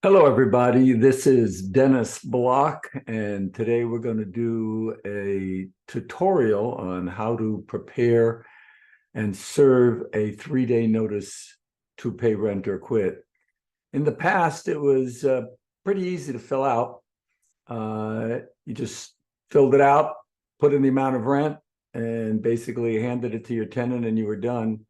Hello, everybody. This is Dennis Block, and today we're going to do a tutorial on how to prepare and serve a 3-day notice to pay rent or quit. In the past, it was pretty easy to fill out. You just filled it out, put in the amount of rent, and basically handed it to your tenant, and you were done.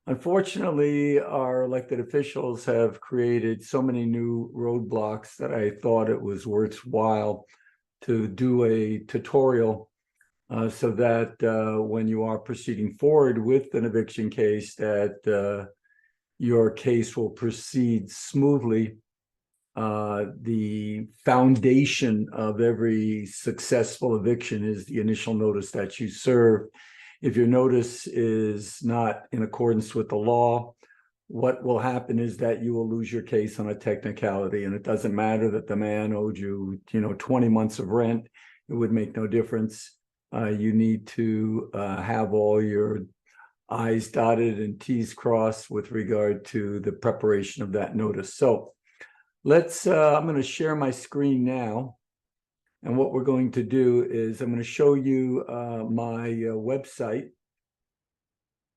Unfortunately, our elected officials have created so many new roadblocks that I thought it was worthwhile to do a tutorial so that when you are proceeding forward with an eviction case, that your case will proceed smoothly. The foundation of every successful eviction is the initial notice that you serve. If your notice is not in accordance with the law, what will happen is that you will lose your case on a technicality, and it doesn't matter that the man owed you, 20 months of rent. It would make no difference. You need to have all your I's dotted and T's crossed with regard to the preparation of that notice. So I'm going to share my screen now. And what we're going to do is I'm going to show you my website,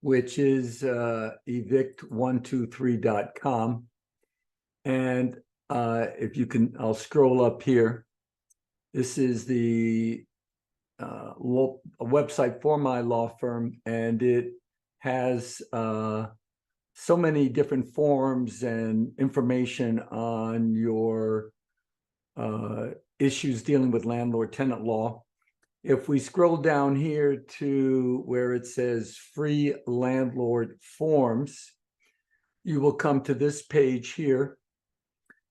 which is evict123.com. And if you can, I'll scroll up here. This is the website for my law firm, and it has so many different forms and information on your issues dealing with landlord-tenant law. If we scroll down here to where it says free landlord forms, you will come to this page here.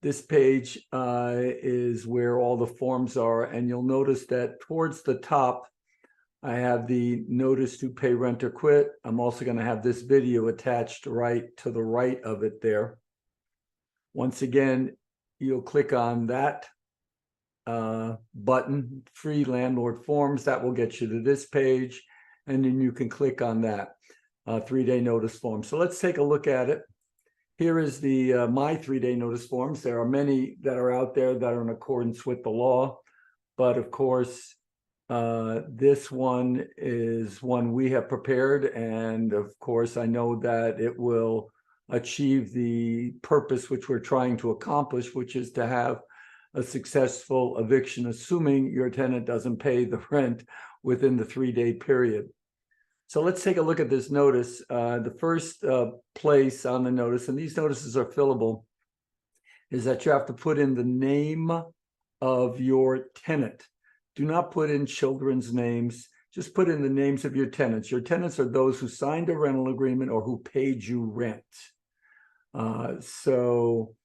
This page is where all the forms are, and you'll notice that towards the top, I have the notice to pay rent or quit. I'm also going to have this video attached right to the right of it there. Once again, you'll click on that button, free landlord forms. That will get you to this page, and then you can click on that 3-day notice form. So let's take a look at it. Here is the my 3-day notice forms. There are many that are out there that are in accordance with the law, but of course this one is one we have prepared, and of course I know that it will achieve the purpose which we're trying to accomplish, which is to have a successful eviction, assuming your tenant doesn't pay the rent within the 3-day period. So let's take a look at this notice. The first place on the notice, and these notices are fillable, is that you have to put in the name of your tenant. Do not put in children's names. Just put in the names of your tenants. Your tenants are those who signed a rental agreement or who paid you rent. So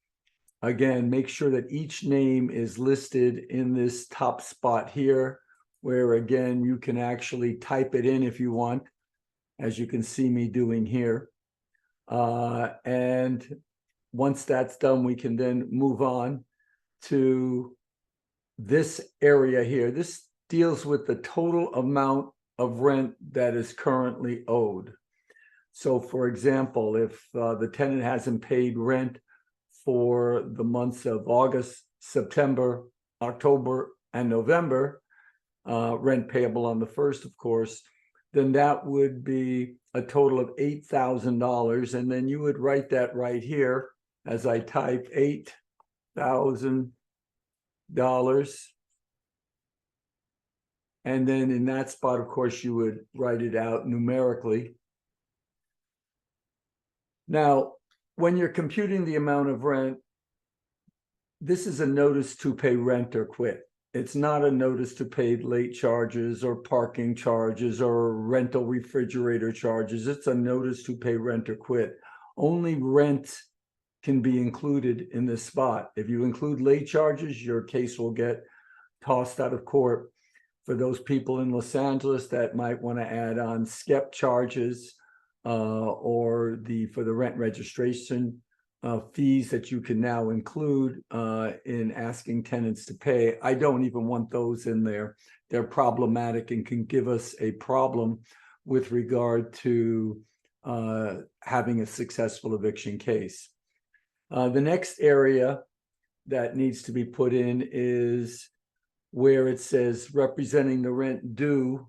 again, make sure that each name is listed in this top spot here, where again, you can actually type it in if you want, as you can see me doing here. And once that's done, we can then move on to this area here. This deals with the total amount of rent that is currently owed. So for example, if the tenant hasn't paid rent for the months of August, September, October, and November, rent payable on the 1st, of course, then that would be a total of $8,000. And then you would write that right here as I type $8,000. And then in that spot, of course, you would write it out numerically. Now, when you're computing the amount of rent, this is a notice to pay rent or quit. It's not a notice to pay late charges or parking charges or rental refrigerator charges. It's a notice to pay rent or quit. Only rent can be included in this spot. If you include late charges, your case will get tossed out of court. For those people in Los Angeles that might want to add on SCEP charges or for the rent registration fees that you can now include in asking tenants to pay, I don't even want those in there. They're problematic and can give us a problem with regard to having a successful eviction case. The next area that needs to be put in is where it says representing the rent due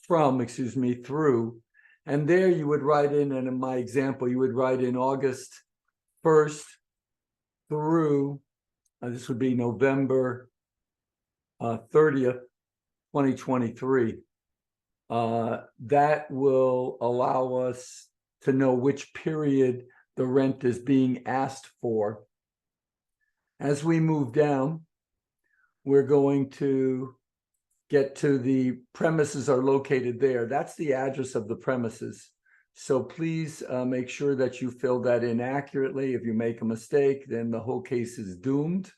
from, through. And there you would write in, and in my example, you would write in August 1st through, this would be November 30th, 2023. That will allow us to know which period the rent is being asked for. As we move down, we're going to get to the premises are located there. That's the address of the premises. So please make sure that you fill that in accurately. If you make a mistake, then the whole case is doomed.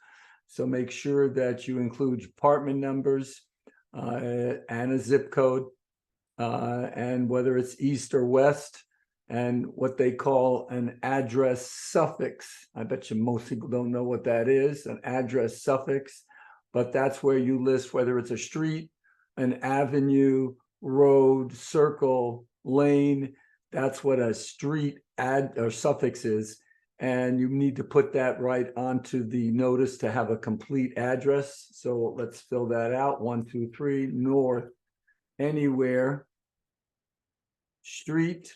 So make sure that you include apartment numbers and a zip code, and whether it's east or west, and what they call an address suffix. I bet you most people don't know what that is, an address suffix, but that's where you list whether it's a street, an avenue, road, circle, lane. That's what a street or suffix is. And you need to put that right onto the notice to have a complete address. So let's fill that out. 123 North Anywhere Street.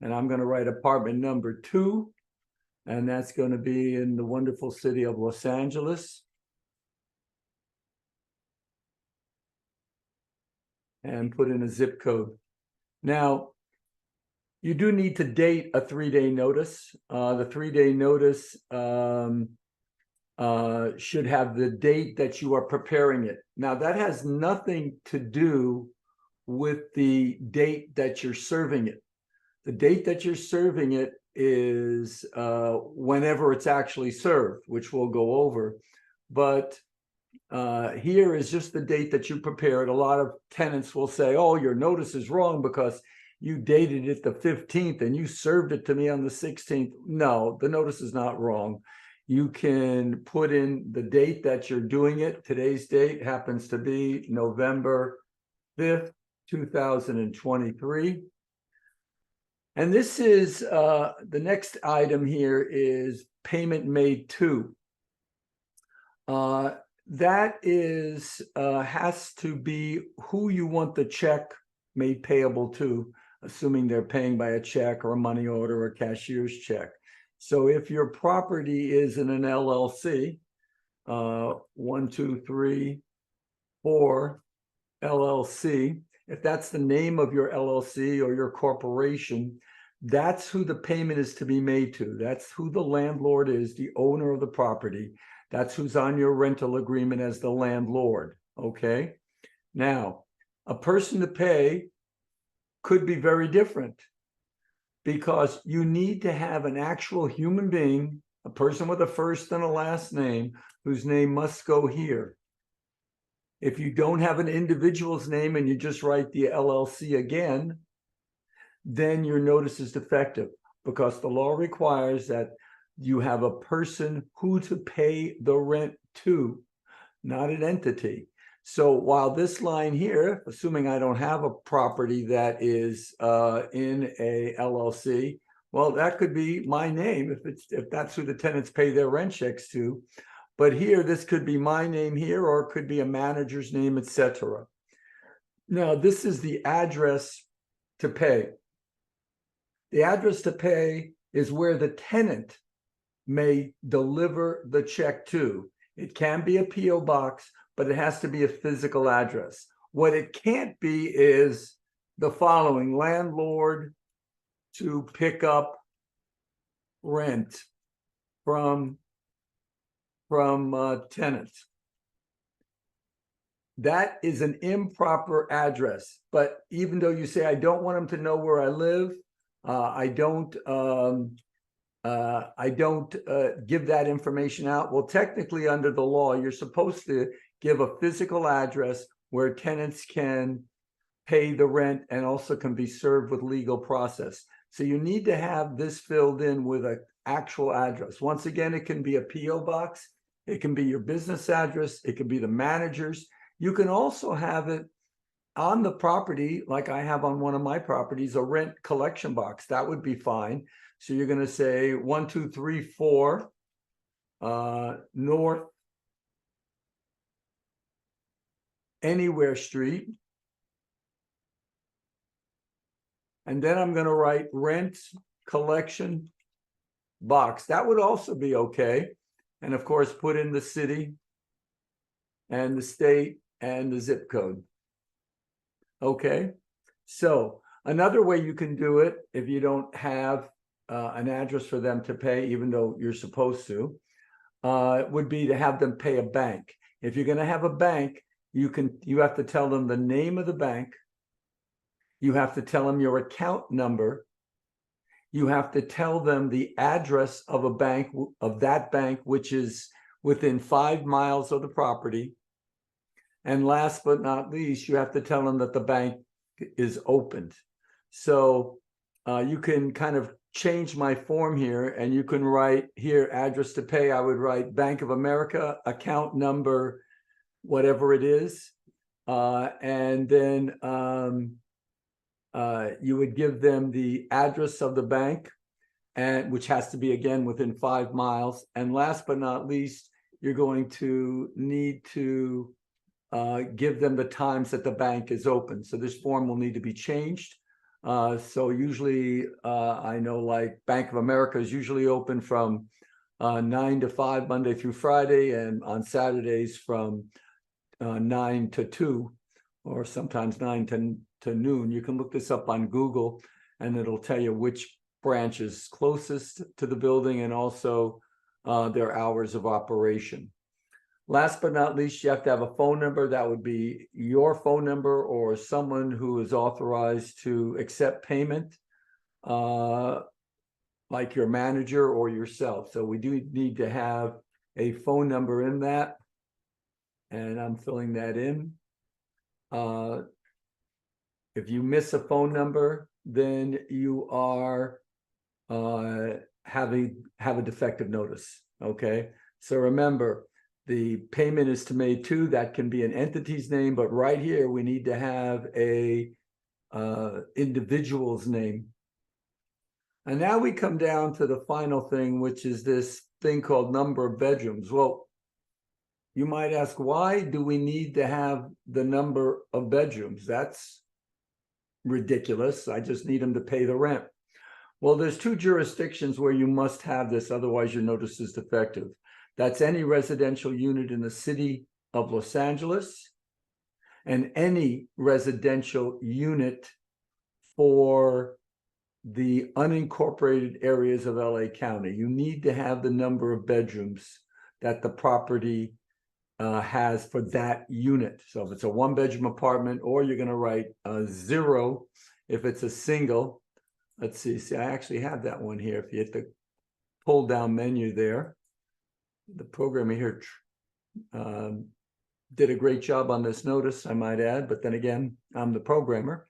And I'm going to write apartment number 2. And that's going to be in the wonderful city of Los Angeles. And put in a zip code. Now, you do need to date a 3-day notice. The 3-day notice should have the date that you are preparing it. Now, that has nothing to do with the date that you're serving it. The date that you're serving it is whenever it's actually served, which we'll go over. But here is just the date that you prepared. A lot of tenants will say, oh, your notice is wrong because you dated it the 15th and you served it to me on the 16th. No, the notice is not wrong. You can put in the date that you're doing it. Today's date happens to be November 5th, 2023. And this is the next item here is payment made to. That is has to be who you want the check made payable to, assuming they're paying by a check or a money order or a cashier's check. So if your property is in an LLC, 1, 2, 3, 4 LLC, if that's the name of your LLC or your corporation, that's who the payment is to be made to. That's who the landlord is, the owner of the property. That's who's on your rental agreement as the landlord, okay? Now, a person to pay could be very different because you need to have an actual human being, a person with a first and a last name, whose name must go here. If you don't have an individual's name and you just write the LLC again, then your notice is defective because the law requires that you have a person who to pay the rent to, not an entity. So while this line here, assuming I don't have a property that is in a LLC, well, that could be my name if that's who the tenants pay their rent checks to. But here, this could be my name here, or it could be a manager's name, etc. Now, this is the address to pay. The address to pay is where the tenant may deliver the check to. It can be a P.O. box, but it has to be a physical address. What it can't be is the following: landlord to pick up rent from tenants. That is an improper address. But even though you say, I don't want them to know where I live, I don't give that information out. Well, technically under the law, you're supposed to give a physical address where tenants can pay the rent and also can be served with legal process. So you need to have this filled in with an actual address. Once again, it can be a P.O. box. It can be your business address. It can be the manager's. You can also have it on the property, like I have on one of my properties, a rent collection box. That would be fine. So you're going to say 1, 2, 3, 4 North Anywhere Street. And then I'm going to write rent collection box. That would also be okay. And of course, put in the city and the state and the zip code. Okay. So another way you can do it, if you don't have an address for them to pay, even though you're supposed to, would be to have them pay a bank. If you're going to have a bank, you have to tell them the name of the bank. You have to tell them your account number. You have to tell them the address of a bank, of that bank, which is within 5 miles of the property. And last but not least, you have to tell them that the bank is opened. So you can kind of change my form here, and you can write here address to pay. I would write Bank of America, account number, whatever it is. And then you would give them the address of the bank, and which has to be, again, within 5 miles. And last but not least, you're going to need to give them the times that the bank is open. So this form will need to be changed. So usually I know, like, Bank of America is usually open from 9 to 5 Monday through Friday, and on Saturdays from 9 to 2, or sometimes 9 to noon. You can look this up on Google, and it'll tell you which branch is closest to the building, and also their hours of operation. Last but not least, you have to have a phone number. That would be your phone number or someone who is authorized to accept payment, like your manager or yourself. So we do need to have a phone number in that, and I'm filling that in. If you miss a phone number, then you are have a defective notice. Okay, so remember, the payment is to made to, that can be an entity's name, but right here we need to have a individual's name. And now we come down to the final thing, which is this thing called number of bedrooms. Well, you might ask, why do we need to have the number of bedrooms? That's ridiculous. I just need them to pay the rent. Well, there's 2 jurisdictions where you must have this, otherwise your notice is defective. That's any residential unit in the city of Los Angeles and any residential unit for the unincorporated areas of LA County. You need to have the number of bedrooms that the property has for that unit. So if it's a 1-bedroom apartment, or you're going to write 0 if it's a single. Let's see, I actually have that one here. If you hit the pull down menu there, the programmer here did a great job on this notice, I might add, but then again, I'm the programmer.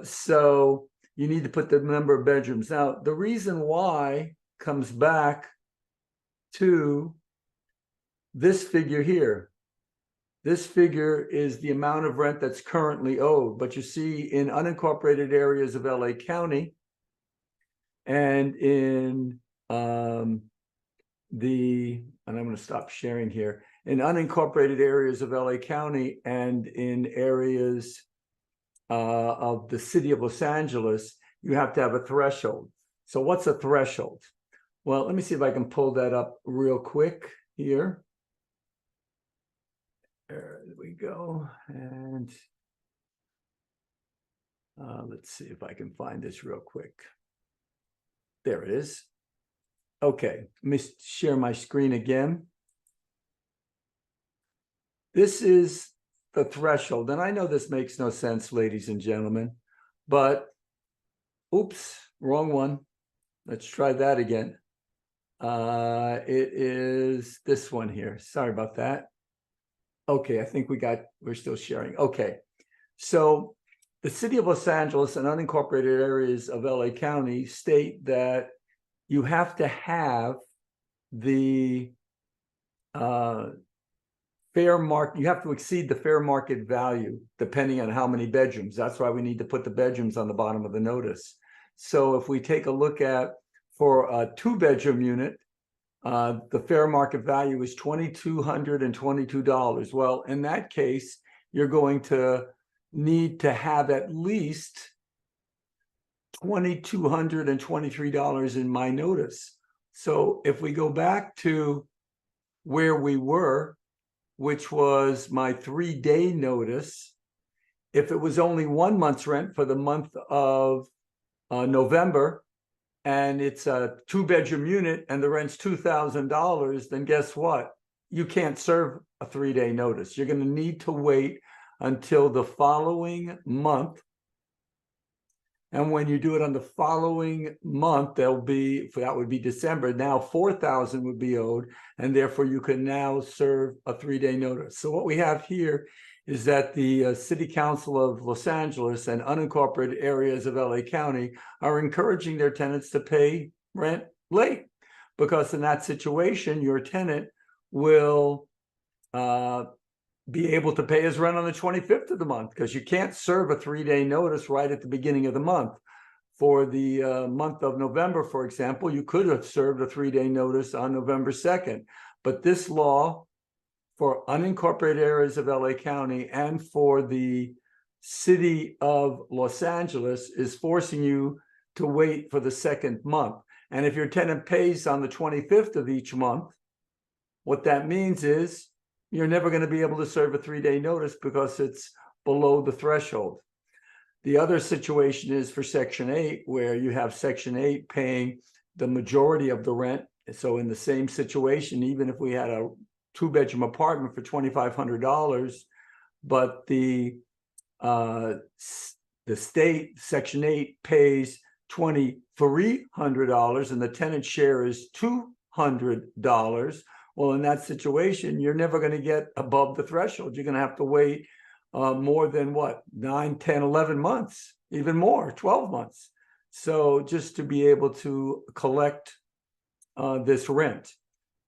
So you need to put the number of bedrooms. Now, the reason why comes back to this figure here. This figure is the amount of rent that's currently owed. But you see, in unincorporated areas of LA County and in and I'm going to stop sharing here, in unincorporated areas of LA County and in areas of the city of Los Angeles, you have to have a threshold. So what's a threshold? Well, let me see if I can pull that up real quick here. There we go. And let's see if I can find this real quick. There it is. Okay, let me share my screen again. This is the threshold. And I know this makes no sense, ladies and gentlemen, but oops, wrong one. Let's try that again. It is this one here. Sorry about that. Okay, I think we're still sharing. Okay, so the city of Los Angeles and unincorporated areas of LA County state that you have to have the fair market, you have to exceed the fair market value depending on how many bedrooms. That's why we need to put the bedrooms on the bottom of the notice. So if we take a look at, for a 2-bedroom unit, The fair market value is $2,222. Well, in that case, you're going to need to have at least $2,223 in my notice. So if we go back to where we were, which was my 3-day notice, if it was only 1 month's rent for the month of November, and it's a 2-bedroom unit and the rent's $2,000, then guess what? You can't serve a 3-day notice. You're going to need to wait until the following month. And when you do it on the following month, that would be December. Now $4,000 would be owed, and therefore you can now serve a 3-day notice. So what we have here is that the City Council of Los Angeles and unincorporated areas of LA County are encouraging their tenants to pay rent late, because in that situation, your tenant will be able to pay his rent on the 25th of the month, because you can't serve a 3-day notice right at the beginning of the month. For the month of November, for example, you could have served a 3-day notice on November 2nd. But this law for unincorporated areas of LA County and for the city of Los Angeles is forcing you to wait for the second month. And if your tenant pays on the 25th of each month, what that means is you're never going to be able to serve a 3-day notice because it's below the threshold. The other situation is for Section 8, where you have Section 8 paying the majority of the rent. So in the same situation, even if we had a 2-bedroom apartment for $2,500, but the state, Section 8, pays $2,300 and the tenant share is $200, well, in that situation, you're never going to get above the threshold. You're going to have to wait more than 9, 10, 11 months, even more, 12 months. So just to be able to collect this rent.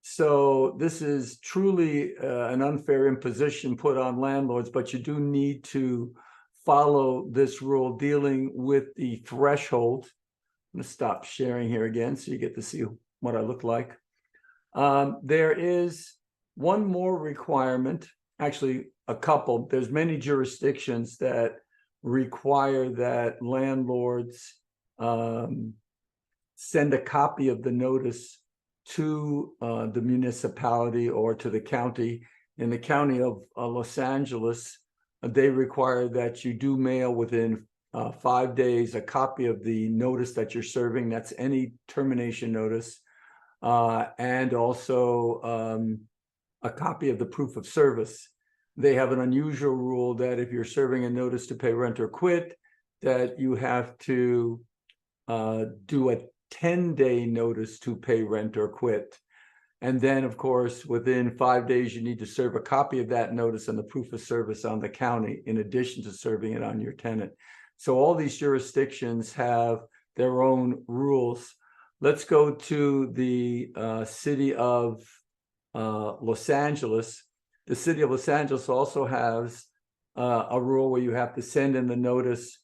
So this is truly an unfair imposition put on landlords, but you do need to follow this rule dealing with the threshold. I'm going to stop sharing here again so you get to see what I look like. There is one more requirement, actually a couple. There's many jurisdictions that require that landlords send a copy of the notice to the municipality or to the county. In the county of Los Angeles, they require that you do mail within 5 days a copy of the notice that you're serving. That's any termination notice. And also a copy of the proof of service. They have an unusual rule that if you're serving a notice to pay rent or quit, that you have to do a 10-day notice to pay rent or quit. And then, of course, within 5 days, you need to serve a copy of that notice and the proof of service on the county, in addition to serving it on your tenant. So all these jurisdictions have their own rules. Let's go to the city of Los Angeles. The city of Los Angeles also has a rule where you have to send in the notice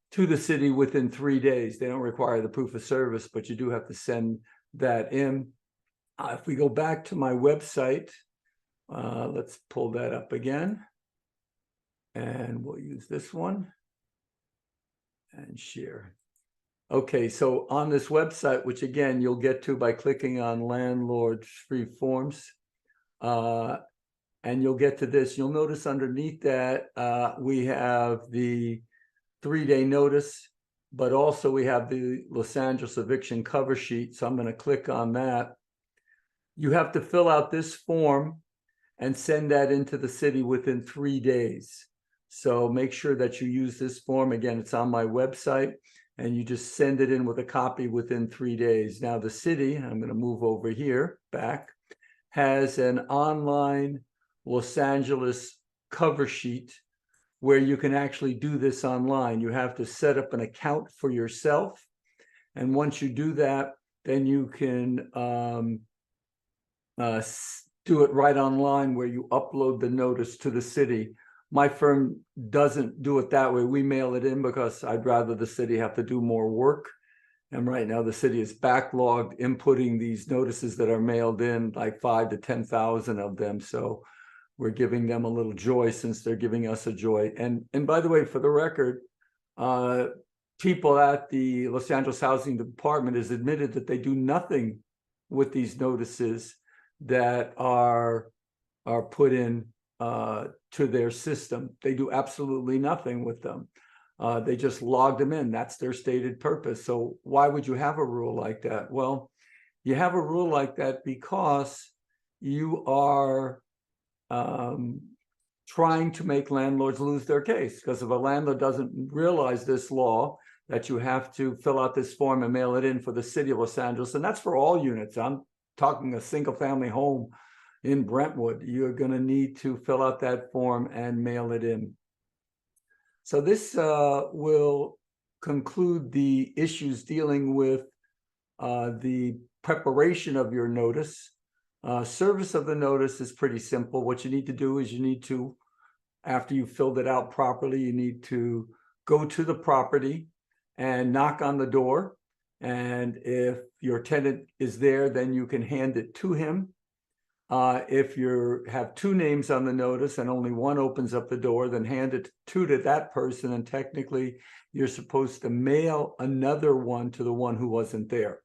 to the city within 3 days. They don't require the proof of service, but you do have to send that in. If we go back to my website, let's pull that up again. And we'll use this one and share. Okay, so on this website, which again, you'll get to by clicking on landlord free forms, and you'll get to this. You'll notice underneath that we have the 3-day notice, but also we have the Los Angeles eviction cover sheet. So I'm going to click on that. You have to fill out this form and send that into the city within 3 days. So make sure that you use this form. Again, it's on my website, and you just send it in with a copy within 3 days. Now the city, I'm going to move over here back, has an online Los Angeles cover sheet where you can actually do this online. You have to set up an account for yourself. And once you do that, then you can do it right online where you upload the notice to the city. My firm doesn't do it that way. We mail it in because I'd rather the city have to do more work. And right now the city is backlogged inputting these notices that are mailed in, like 5,000 to 10,000 of them. So we're giving them a little joy since they're giving us a joy. And by the way, for the record, people at the Los Angeles Housing Department has admitted that they do nothing with these notices that are put in to their system. They do absolutely nothing with them. They just log them in. That's their stated purpose. So why would you have a rule like that? Well, you have a rule like that because you are trying to make landlords lose their case. Because if a landlord doesn't realize this law, that you have to fill out this form and mail it in for the city of Los Angeles, and that's for all units. I'm talking a single family home in Brentwood. You're going to need to fill out that form and mail it in. So this will conclude the issues dealing with the preparation of your notice. Service of the notice is pretty simple. What you need to do is you need to, after you've filled it out properly, you need to go to the property and knock on the door. And if your tenant is there, then you can hand it to him. If you have two names on the notice and only one opens up the door, then hand it to that person. And technically, you're supposed to mail another one to the one who wasn't there.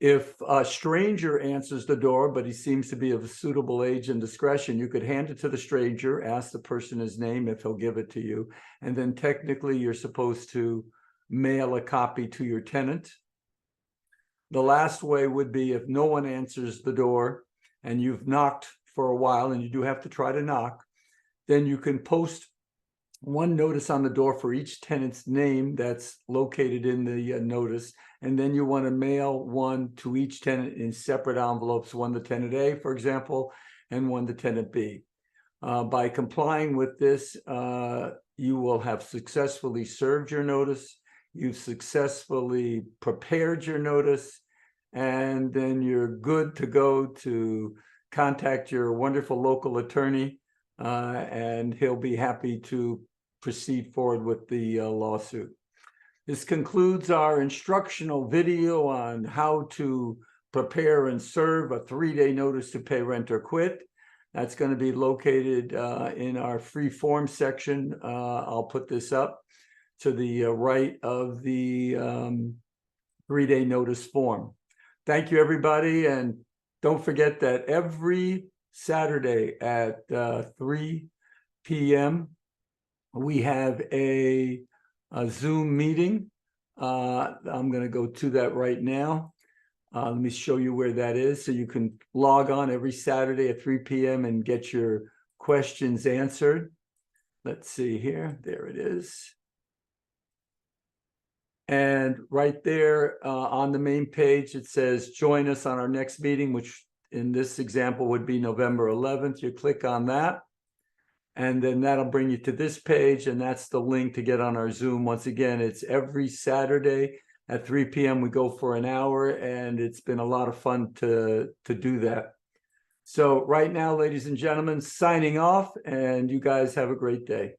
If a stranger answers the door, but he seems to be of a suitable age and discretion, you could hand it to the stranger, ask the person his name if he'll give it to you. And then technically, you're supposed to mail a copy to your tenant. The last way would be if no one answers the door and you've knocked for a while, and you do have to try to knock, then you can post one notice on the door for each tenant's name that's located in the notice. And then you want to mail one to each tenant in separate envelopes, one to tenant A, for example, and one to tenant B. By complying with this, you will have successfully served your notice. You've successfully prepared your notice, and then you're good to go to contact your wonderful local attorney, and he'll be happy to proceed forward with the lawsuit. This concludes our instructional video on how to prepare and serve a 3-day notice to pay rent or quit. That's going to be located in our free form section. I'll put this up to the right of the 3-day notice form. Thank you, everybody. And don't forget that every Saturday at 3 p.m., we have a Zoom meeting. I'm going to go to that right now. Let me show you where that is. So you can log on every Saturday at 3 p.m. and get your questions answered. Let's see here. There it is. And right there on the main page, it says, join us on our next meeting, which in this example would be November 11th. You click on that, and then that'll bring you to this page, and that's the link to get on our Zoom. Once again, it's every Saturday at 3 p.m. We go for an hour, and it's been a lot of fun to do that. So right now, ladies and gentlemen, signing off, and you guys have a great day.